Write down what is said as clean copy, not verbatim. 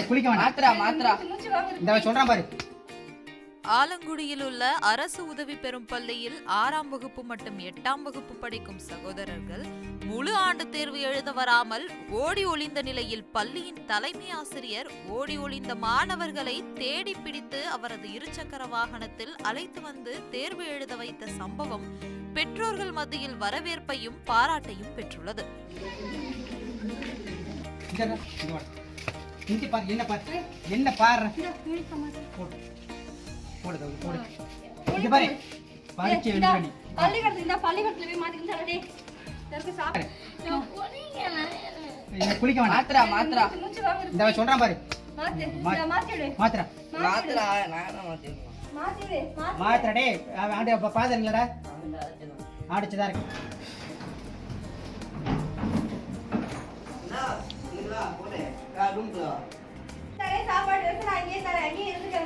குளிக்க வேண்டாம். மாத்திரா இந்த சொல்றேன் பாரு. ஆலங்குடியில் உள்ள அரசு உதவி பெறும் பள்ளியில் 6ஆம் வகுப்பு மற்றும் 8ஆம் வகுப்பு படிக்கும் சகோதரர்கள் முழு ஆண்டு தேர்வு எழுத வராமல் ஓடி ஒளிந்த நிலையில் பள்ளியின் தலைமை ஆசிரியர் ஓடி ஒளிந்த மாணவர்களை தேடி பிடித்து அவரது இருசக்கர வாகனத்தில் அழைத்து வந்து தேர்வு எழுத வைத்த சம்பவம் பெற்றோர்கள் மத்தியில் வரவேற்பையும் பாராட்டையும் பெற்றுள்ளது. என்ன பாரு குளிக்க வேண்டாம். இந்த சொல்றேன் பாரு. மாத்திரடே பாதங்களடா ஆடிச்சுதான் இருக்கு. சாப்பாடு நான் இங்கே தரேன், அங்கேயே இருந்துக்க.